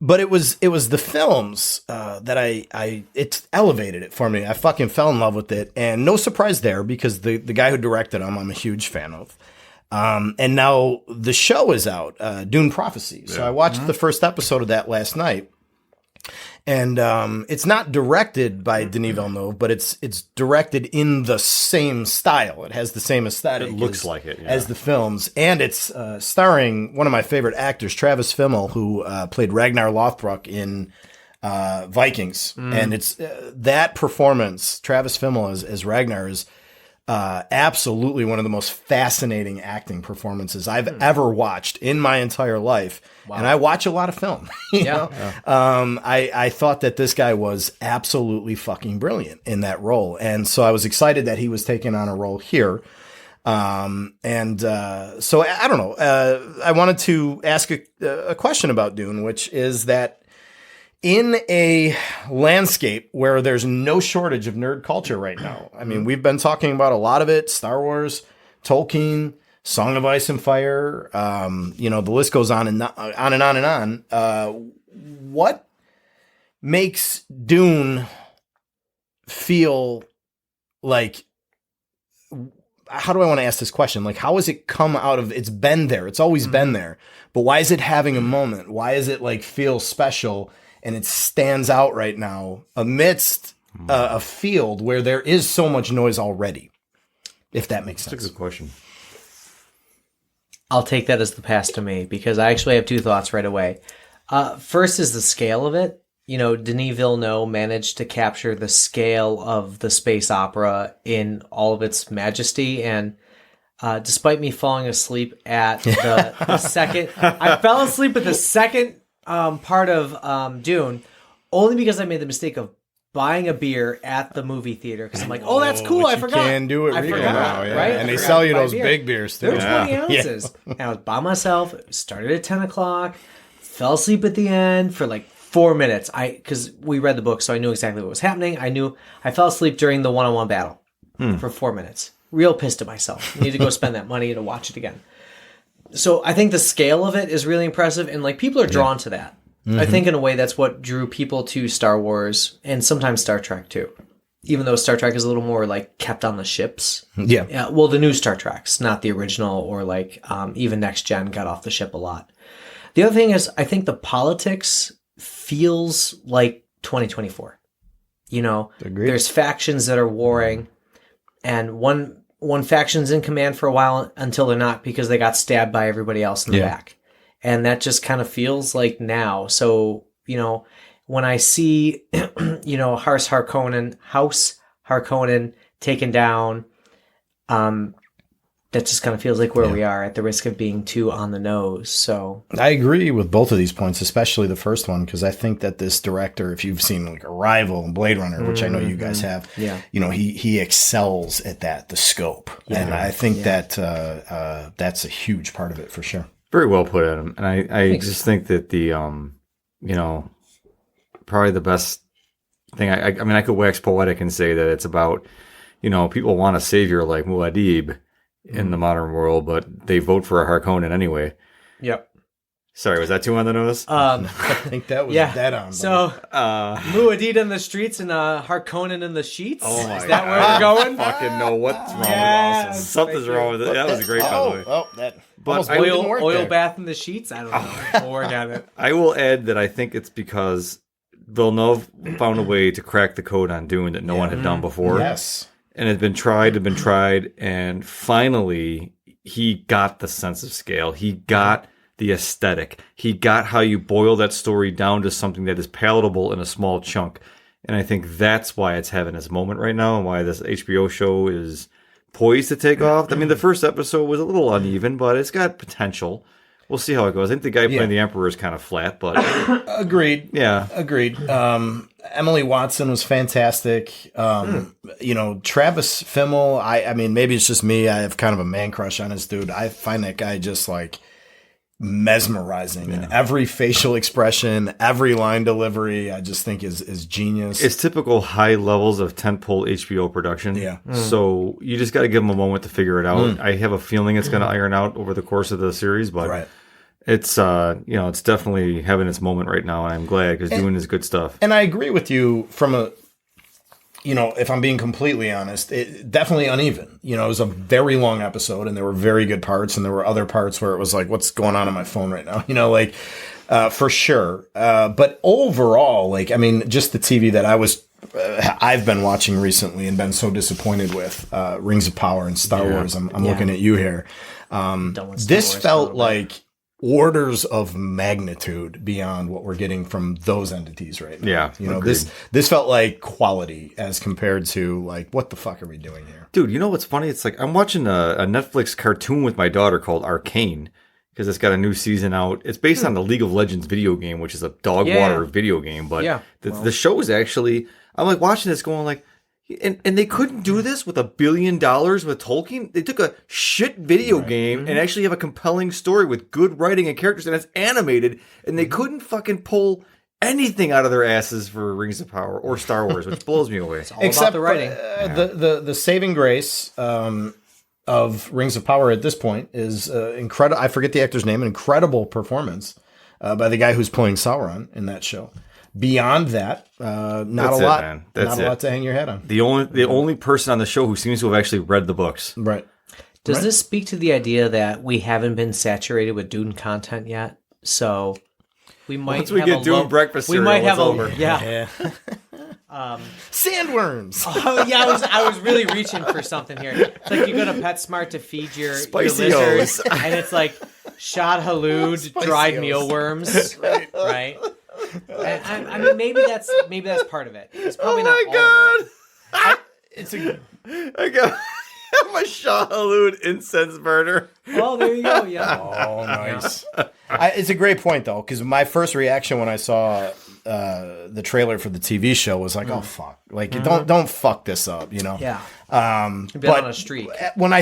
But it was the films that it elevated it for me. I fucking fell in love with it, and no surprise there because the guy who directed them, I'm a huge fan of. And now the show is out, Dune Prophecy. So I watched the first episode of that last night. And it's not directed by Denis Villeneuve, but it's directed in the same style. It has the same aesthetic. It looks like it, yeah. as the films, and it's starring one of my favorite actors, Travis Fimmel, who played Ragnar Lothbrok in Vikings, and it's that performance. Travis Fimmel as Ragnar is absolutely one of the most fascinating acting performances I've ever watched in my entire life. Wow. And I watch a lot of film. You know? I thought that this guy was absolutely fucking brilliant in that role. And so I was excited that he was taking on a role here. So I don't know. I wanted to ask a question about Dune, which is that in a landscape where there's no shortage of nerd culture right now, I mean, we've been talking about a lot of it, Star Wars, Tolkien, Song of Ice and Fire, you know, the list goes on and on and on and on. What makes Dune feel like, how do I want to ask this question? Like, how has it come out of, it's been there, it's always been there, but why is it having a moment? Why is it like feel special and it stands out right now amidst a field where there is so much noise already? If that makes sense. That's a good question. I'll take that as the pass to me because I actually have two thoughts right away. First is the scale of it. You know, Denis Villeneuve managed to capture the scale of the space opera in all of its majesty. And despite me falling asleep at the second, I fell asleep at the second part of Dune only because I made the mistake of buying a beer at the movie theater because I'm like, oh, that's cool. I forgot. You can do it I real forgot, now, yeah. right? And I they forgot sell to you buy those beer. big beers too. They're 20 Yeah. ounces. And I was by myself. It started at 10 o'clock. Fell asleep at the end for like 4 minutes. Because we read the book, so I knew exactly what was happening. I fell asleep during the one-on-one battle for 4 minutes. Real pissed at myself. Need to go spend that money to watch it again. So I think the scale of it is really impressive, and like people are drawn to that. I think in a way that's what drew people to Star Wars and sometimes Star Trek too. even though Star Trek is a little more like kept on the ships. Yeah. Well, the new Star Treks, not the original, or like even Next Gen got off the ship a lot. The other thing is, I think the politics feels like 2024. You know, Agreed. there's factions that are warring, and one faction's in command for a while until they're not because they got stabbed by everybody else in the back. And that just kind of feels like now. So, you know, when I see, you know, House Harkonnen taken down, that just kind of feels like where we are, at the risk of being too on the nose. So I agree with both of these points, especially the first one, because I think that this director, if you've seen like Arrival and Blade Runner, which I know you guys have, you know, he excels at that, the scope. And I think that that's a huge part of it for sure. Very well put, Adam. And I just think that the, you know, probably the best thing, I mean, I could wax poetic and say that it's about, you know, people want a savior like Muad'Dib in the modern world, but they vote for a Harkonnen anyway. Yep. Sorry, was that too on the nose? I think that was dead on. So, Muad'Dib in the streets and Harkonnen in the sheets? Oh my Is that where we're going? Fucking know what's wrong with Yes, Something's wrong with it. That was a great, by the way. That But Oil bath in the sheets? I don't know. We'll work on it. I will add that I think it's because Villeneuve found a way to crack the code on Dune that no one had done before. Yes. And it had been tried, and finally he got the sense of scale. He got the aesthetic. He got how you boil that story down to something that is palatable in a small chunk. And I think that's why it's having its moment right now, and why this HBO show is poised to take off. I mean, the first episode was a little uneven, but it's got potential. We'll see how it goes. I think the guy playing the Emperor is kind of flat, but agreed. Yeah, agreed. Emily Watson was fantastic. You know, Travis Fimmel. I mean, maybe it's just me. I have kind of a man crush on this dude. I find that guy just like mesmerizing, and every facial expression, every line delivery, I just think is genius. It's typical high levels of tentpole HBO production. Yeah. So you just got to give them a moment to figure it out. I have a feeling it's going to iron out over the course of the series, but it's you know, it's definitely having its moment right now, and I'm glad because Dune is good stuff. And I agree with you from a, you know, if I'm being completely honest, it definitely uneven. You know, it was a very long episode, and there were very good parts, and there were other parts where it was like, what's going on my phone right now? You know, like, for sure. But overall, like, I mean, just the TV that I've been watching recently and been so disappointed with, Rings of Power and Star Wars. I'm looking at you here. This felt like orders of magnitude beyond what we're getting from those entities right now. Yeah, you know, agreed. this felt like quality as compared to like, what the fuck are we doing here? Dude, you know what's funny? It's like I'm watching a Netflix cartoon with my daughter called Arcane because it's got a new season out. It's based on the League of Legends video game, which is a dog water video game. But the show is actually, I'm like watching this going like, and they couldn't do this with $1 billion with Tolkien. They took a shit video game and actually have a compelling story with good writing and characters, and it's animated, and they couldn't fucking pull anything out of their asses for Rings of Power or Star Wars, which blows me away. It's all about the writing. The saving grace of Rings of Power at this point is incredible. I forget the actor's name. An incredible performance by the guy who's playing Sauron in that show. Beyond that, not a lot. Man. Not a lot to hang your head on. The only person on the show who seems to have actually read the books. Right. Does this speak to the idea that we haven't been saturated with Dune content yet? So we might once we get Dune breakfast cereal, we might have over. Sandworms. Oh yeah, I was really reaching for something here. It's like you go to PetSmart to feed your lizards, and it's like shad halud, dried mealworms, right? I mean, maybe that's part of it. It's probably not all of it. I got my Shah-Halud incense burner. Oh, there you go. Yeah. Oh, nice. It's a great point though, because my first reaction when I saw the trailer for the TV show was like, "Oh fuck! Like, don't fuck this up," you know? Yeah. But on a streak. When I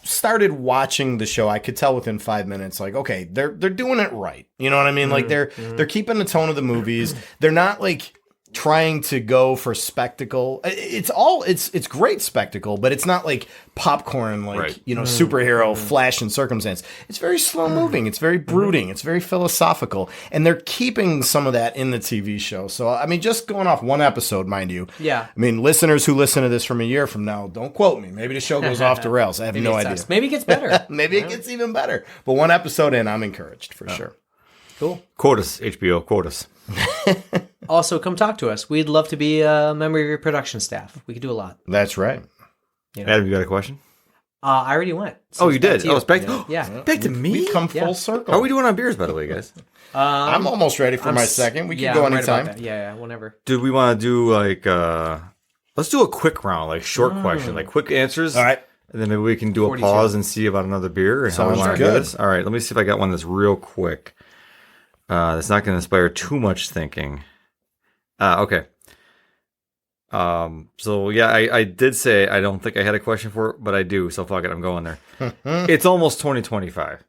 started watching the show, I could tell within 5 minutes, like, okay, they're doing it right. You know what I mean? Like they're keeping the tone of the movies. They're not like trying to go for spectacle. It's great spectacle, but it's not like popcorn, like, Right. Superhero flash and circumstance. It's very slow moving. It's very brooding. It's very philosophical. And they're keeping some of that in the TV show. So, I mean, just going off one episode, mind you. Yeah. I mean, listeners who listen to this from a year from now, don't quote me. Maybe the show goes off the rails. I have no idea. Maybe it gets better. Maybe it gets even better. But one episode in, I'm encouraged for sure. Cool. Quote us, HBO. Quote us. Also, come talk to us. We'd love to be a member of your production staff. We could do a lot. That's right. Adam, you got a question? I already went. So Oh, you did? to Oh, it's back to, Yeah. back to me? We've come Yeah. full circle. How are we doing on beers, by the way, guys? I'm almost ready for I'm my s- second. We can yeah, go I'm right about anytime. that. Yeah, whenever. Do we want to do like, let's do a quick round, like short question, like quick answers. All right. And then maybe we can do a 42. pause and see about another beer and how we Sounds want to do good. this. All right, let me see if I got one that's real quick. That's not going to inspire too much thinking. Okay. So yeah, I did say I don't think I had a question for it, but I do. So fuck it, I'm going there. It's almost 2025.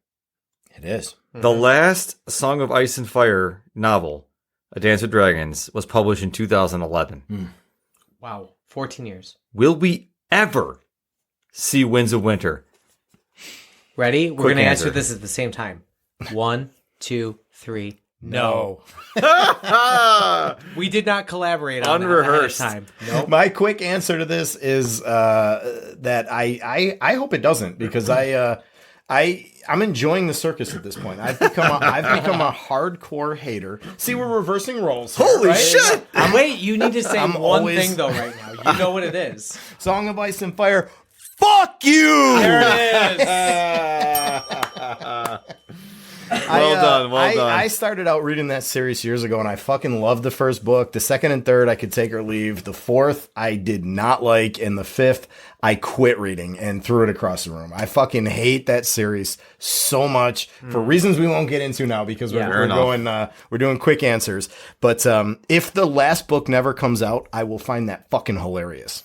It is. The last Song of Ice and Fire novel, A Dance with Dragons, was published in 2011. Wow. 14 years. Will we ever see Winds of Winter? Ready? We're Quick going to answer answer. this at the same time. 1, 2, 3. No. We did not collaborate on Unrehearsed. that ahead of time. Nope. My quick answer to this is that I hope it doesn't, because I'm enjoying the circus at this point. I've become a hardcore hater. See, we're reversing roles here, Holy right? shit! Wait, you need to say I'm one always- thing, though, right now. You know what it is. Song of Ice and Fire. Fuck you! There it is. Well done. I started out reading that series years ago, and I fucking loved the first book. The second and third, I could take or leave. The fourth, I did not like. And the fifth, I quit reading and threw it across the room. I fucking hate that series so much for reasons we won't get into now, because Yeah. we're doing quick answers. But if the last book never comes out, I will find that fucking hilarious.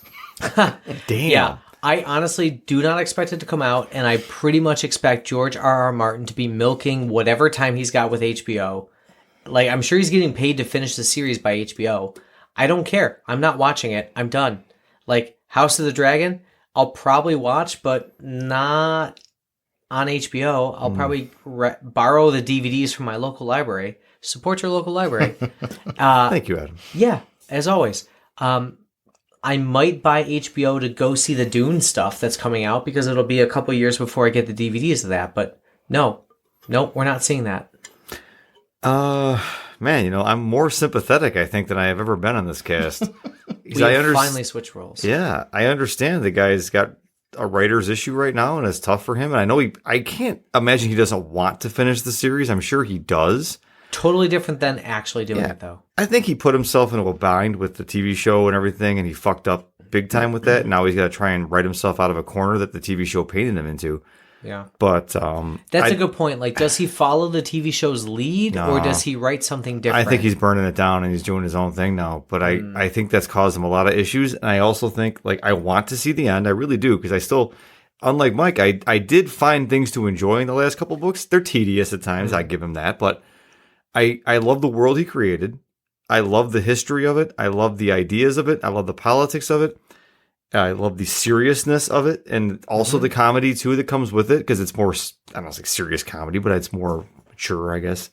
Damn. Yeah. I honestly do not expect it to come out, and I pretty much expect George R.R. Martin to be milking whatever time he's got with HBO. Like, I'm sure he's getting paid to finish the series by HBO. I don't care. I'm not watching it. I'm done. Like, House of the Dragon, I'll probably watch, but not on HBO. I'll probably borrow the DVDs from my local library. Support your local library. Thank you, Adam. Yeah, as always. I might buy HBO to go see the Dune stuff that's coming out, because it'll be a couple years before I get the DVDs of that. But no, we're not seeing that. Man, I'm more sympathetic, I think, than I have ever been on this cast. We finally switched roles. Yeah, I understand the guy's got a writer's issue right now, and it's tough for him. And I know I can't imagine he doesn't want to finish the series. I'm sure he does. Totally different than actually doing it, though. I think he put himself into a bind with the TV show and everything, and he fucked up big time with that. And now he's got to try and write himself out of a corner that the TV show painted him into. Yeah. But That's a good point. Like, does he follow the TV show's lead, or No. does he write something different? I think he's burning it down and he's doing his own thing now. But I think that's caused him a lot of issues. And I also think, like, I want to see the end. I really do, because I still, unlike Mike, I did find things to enjoy in the last couple books. They're tedious at times. I give him that. But I love the world he created. I love the history of it. I love the ideas of it. I love the politics of it. I love the seriousness of it, and also the comedy too that comes with it, because it's more, I don't know, it's like serious comedy, but it's more mature, I guess.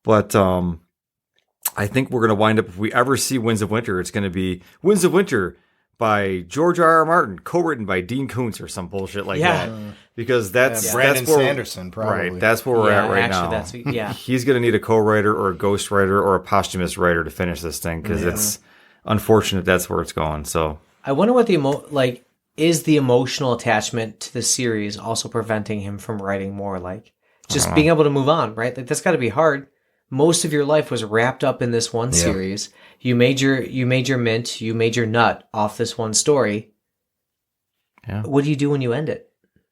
But I think we're going to wind up, if we ever see Winds of Winter, it's going to be Winds of Winter by George R.R. Martin, co-written by Dean Koontz or some bullshit like that. Because that's Brandon that's where, Sanderson, probably. Right, that's where we're at right actually, now. He's going to need a co-writer or a ghostwriter or a posthumous writer to finish this thing, because it's unfortunate that's where it's going. So I wonder what is the emotional attachment to the series also preventing him from writing more? Like, just being able to move on, right? Like, that's got to be hard. Most of your life was wrapped up in this one series. You made your mint, you made your nut off this one story. Yeah. What do you do when you end it?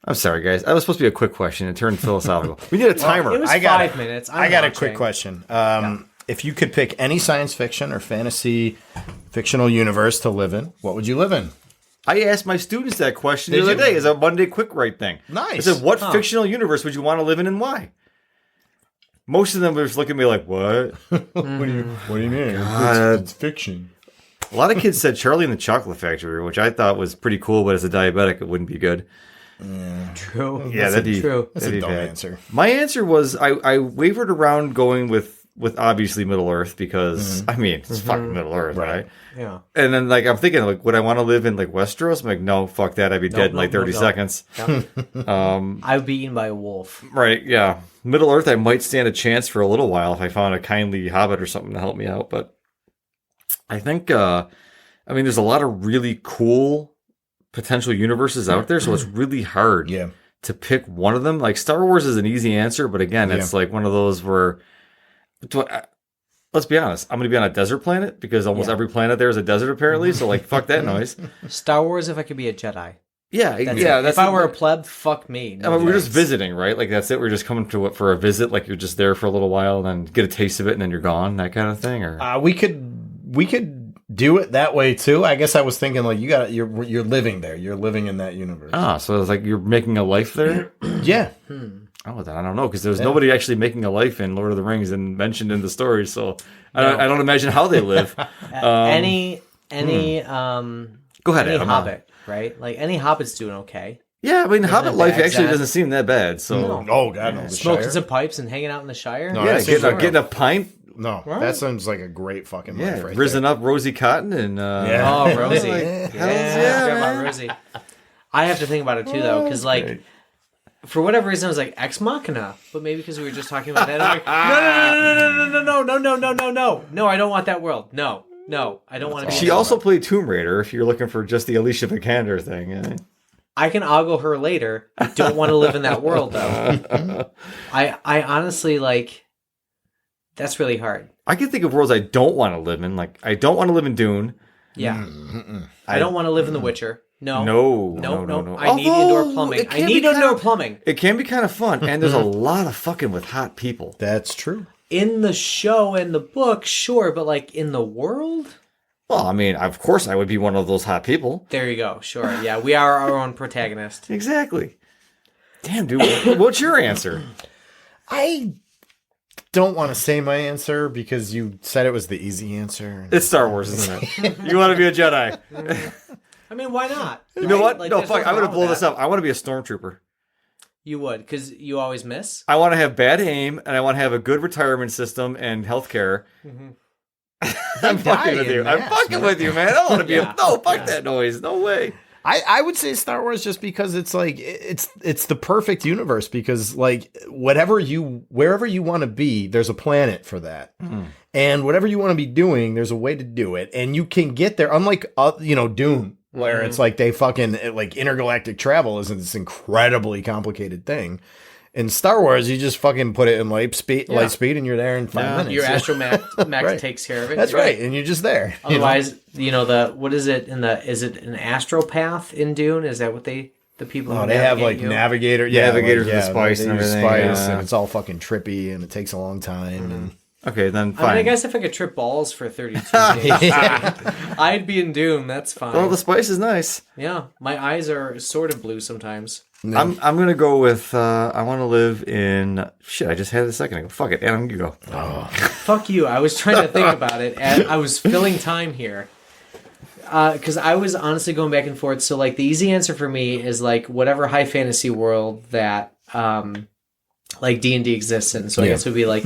I'm sorry, guys. That was supposed to be a quick question. It turned philosophical. We need a timer. It was I got 5 minutes. I got a quick question. If you could pick any science fiction or fantasy fictional universe to live in, what would you live in? I asked my students that question Did the other you? day as a Monday quick write thing. Nice. I said, what fictional universe would you want to live in and why? most of them were just looking at me like, what? What do you mean? God. It's fiction. A lot of kids said Charlie and the Chocolate Factory, which I thought was pretty cool, but as a diabetic, it wouldn't be good. True. Yeah, that'd be true. That's a dumb answer. My answer was I wavered around going with obviously Middle Earth because I mean it's fucking Middle Earth, right? Yeah. And then like I'm thinking like would I want to live in like Westeros? I'm like no, fuck that. I'd be dead in like 30 seconds. I would be eaten by a wolf. Right? Yeah. Middle Earth, I might stand a chance for a little while if I found a kindly hobbit or something to help me out. But I think I mean there's a lot of really cool potential universes out there, so it's really hard. Yeah. To pick one of them. Like Star Wars is an easy answer, but again, it's like one of those where let's be honest, I'm going to be on a desert planet because almost every planet there is a desert apparently, so like fuck that noise. Star Wars if I could be a Jedi. Yeah, That's yeah. it. That's if I were a pleb, fuck me. No I mean, we're just thanks. visiting, right? Like that's it. We're just coming to it for a visit. Like you're just there for a little while, and then get a taste of it, and then you're gone. That kind of thing. Or We could do it that way too. I guess I was thinking like you're living there. You're living in that universe. so it's like you're making a life there. Yeah. Oh, I don't know because there's nobody actually making a life in Lord of the Rings and mentioned in the story. So I don't imagine how they live. Any Go ahead, any Adam. hobbit, right? Like any hobbit's doing okay. Yeah, I mean, Hobbit that life bad, actually Zach? doesn't seem that bad. So No. Oh God, no. The Smoking Shire? some pipes and hanging out in the Shire. No, yeah, that seems getting a pint. No, Right. that sounds like a great fucking life right risen there. up Rosie Cotton and Yeah. Oh, Rosie. Like, yeah, hells yeah, I forgot man. about Rosie. I have to think about it too, though, because like great. for whatever reason, I was like Ex Machina, but maybe because we were just talking about that. I'm like, no, I don't want that world. No, I don't want to. be in She that also world. played Tomb Raider. If you're looking for just the Alicia Vikander thing, I can ogle her later. I don't want to live in that world, though. I honestly like. That's really hard. I can think of worlds I don't want to live in. Like I don't want to live in Dune. Yeah, I don't want to live in The Witcher. No. No. I need Although, indoor plumbing. it I can need be indoor kinda- plumbing. It can be kind of fun, and there's a lot of fucking with hot people. That's true. In the show and the book, sure, but like in the world? Well, I mean, of course I would be one of those hot people. There you go. Sure. Yeah, we are our own protagonist. Exactly. Damn, dude. What's your answer? I don't want to say my answer because you said it was the easy answer. It's Star Wars, isn't it? You want to be a Jedi. I mean, why not? You know what? Like, No, there's fuck. nothing I'm going to wrong blow with this that. up. I want to be a stormtrooper. You would, because you always miss. I want to have bad aim, and I want to have a good retirement system and healthcare. I'm fucking with you. I'm fucking with you, man. I don't want to be Yeah. fuck that noise. No way. I would say Star Wars just because it's like it's the perfect universe because like wherever you want to be, there's a planet for that. And whatever you want to be doing, there's a way to do it. And you can get there unlike Dune where it's like they fucking like intergalactic travel is this incredibly complicated thing. In Star Wars, you just fucking put it in light speed and you're there in 5 minutes. Your astromech Right. takes care of it. That's You're right. And you're just there. Otherwise, what is it is it an astropath in Dune? Is that what the people who Oh, they have navigate like you? navigator, Navigators with the spice they and use everything, spice, yeah. and it's all fucking trippy, and it takes a long time. And Okay, then I mean, fine. I guess if I could trip balls for 32 days, I'd be in Doom. That's fine. Well, the spice is nice. Yeah, my eyes are sort of blue sometimes. I'm gonna go with I want to live in shit. I just had it a second ago. Fuck it, Adam, you go. Fuck you. I was trying to think about it, and I was filling time here. Because I was honestly going back and forth. So, like, the easy answer for me is, like, whatever high fantasy world that, like, D&D exists in. So I guess it would be, like,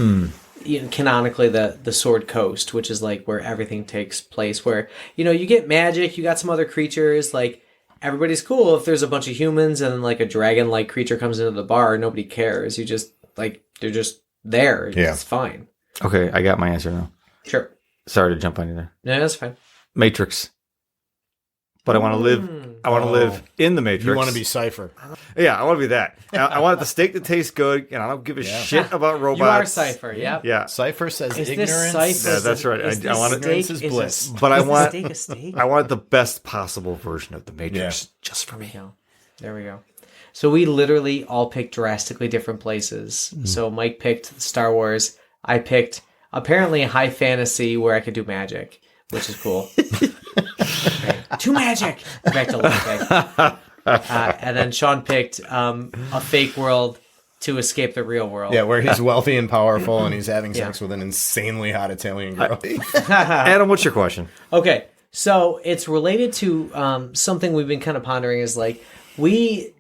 canonically the Sword Coast, which is, like, where everything takes place. Where, you get magic, you got some other creatures, like, everybody's cool. If there's a bunch of humans and, like, a dragon-like creature comes into the bar, nobody cares. You just, like, they're just there. Yeah. It's fine. Okay, I got my answer now. Sure. Sorry to jump on you there. No, that's fine. Matrix. But I want to live. I want to live in the Matrix. you want to be Cypher. Yeah, I want to be that. I want the steak to taste good, and I don't give a shit about robots. You are Cypher, yep. Yeah, Cypher says Is ignorance. this Cypher? Yeah, that's right. Is I this want it- steak- Ignorance is bliss. but I is this want. steak a steak? I want the best possible version of the Matrix just for me. There we go. So we literally all picked drastically different places. So Mike picked Star Wars. I picked apparently high fantasy where I could do magic, which is cool. To magic! Back to laughing. And then Sean picked a fake world to escape the real world. Yeah, where he's wealthy and powerful and he's having sex with an insanely hot Italian girl. Adam, what's your question? Okay, so it's related to something we've been kind of pondering is like, we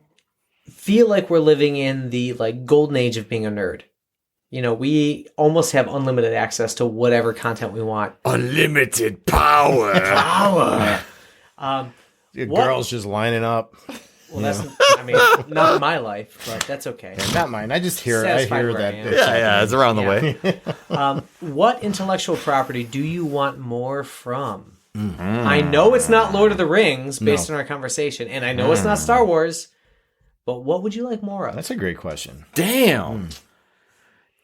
feel like we're living in the like golden age of being a nerd. You know, we almost have unlimited access to whatever content we want. Unlimited power. Girls just lining up. Well, that's, I mean, not in my life, but that's okay. Not mine. I just hear Satisfied where that. I am. Yeah, it's around the way. What intellectual property do you want more from? I know it's not Lord of the Rings based on our conversation, and I know it's not Star Wars, but what would you like more of? That's a great question. Damn.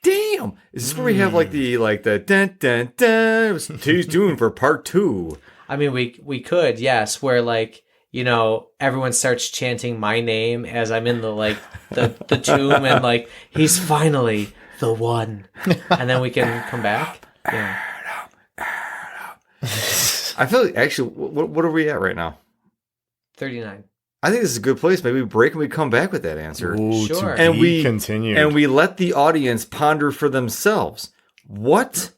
Is this where we have like the dun dun dun? Stay tuned for part 2. I mean, we could, yes, where like, you know, everyone starts chanting my name as I'm in the like the tomb, and like he's finally the one, and then we can come back. Yeah. I feel like, actually, what are we at right now? 39. I think this is a good place. Maybe we break and we come back with that answer. Ooh, Sure. And we continue. And we let the audience ponder for themselves. What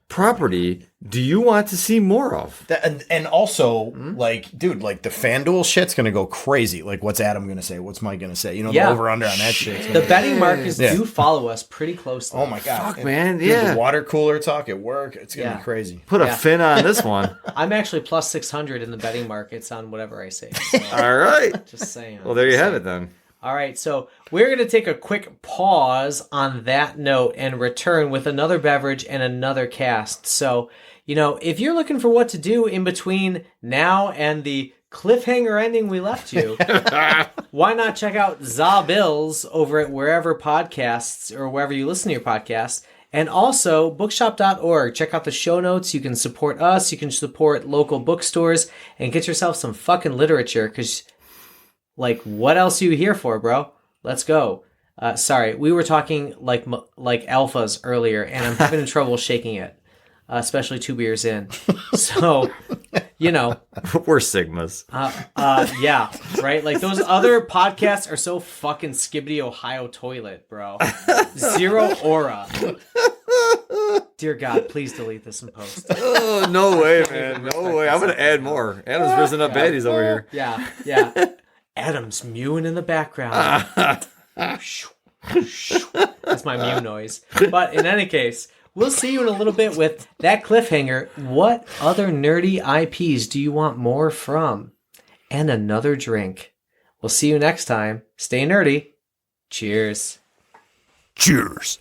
property do you want to see more of? And also, like, dude, like the FanDuel shit's gonna go crazy. Like, what's Adam gonna say? What's Mike gonna say? You know, Yeah. the over under on that shit. The betting markets do follow us pretty closely. Oh my god, Fuck, man, dude, yeah. the water cooler talk at work, it's gonna be crazy. Put a fin on this one. I'm actually plus 600 in the betting markets on whatever I say. So, All right. just saying. Well, there you have it then. All right, so we're going to take a quick pause on that note and return with another beverage and another cast. So, you know, if you're looking for what to do in between now and the cliffhanger ending we left you, why not check out Za Bills over at wherever podcasts or wherever you listen to your podcasts. And also bookshop.org. Check out the show notes. You can support us. You can support local bookstores and get yourself some fucking literature, because like, what else are you here for, bro? Let's go. Sorry, we were talking like alphas earlier, and I'm having trouble shaking it, especially 2 beers in. So, you know. We're Sigmas. Yeah, right? Like, those other podcasts are so fucking Skibbity Ohio toilet, bro. Zero aura. Dear God, please delete this in post. Oh, no way, man. No way. I'm going to add more. Adam's risen up baddies over here. Yeah. Adam's mewing in the background. That's my mew noise. But in any case, we'll see you in a little bit with that cliffhanger. What other nerdy IPs do you want more from? And another drink. We'll see you next time. Stay nerdy. Cheers. Cheers.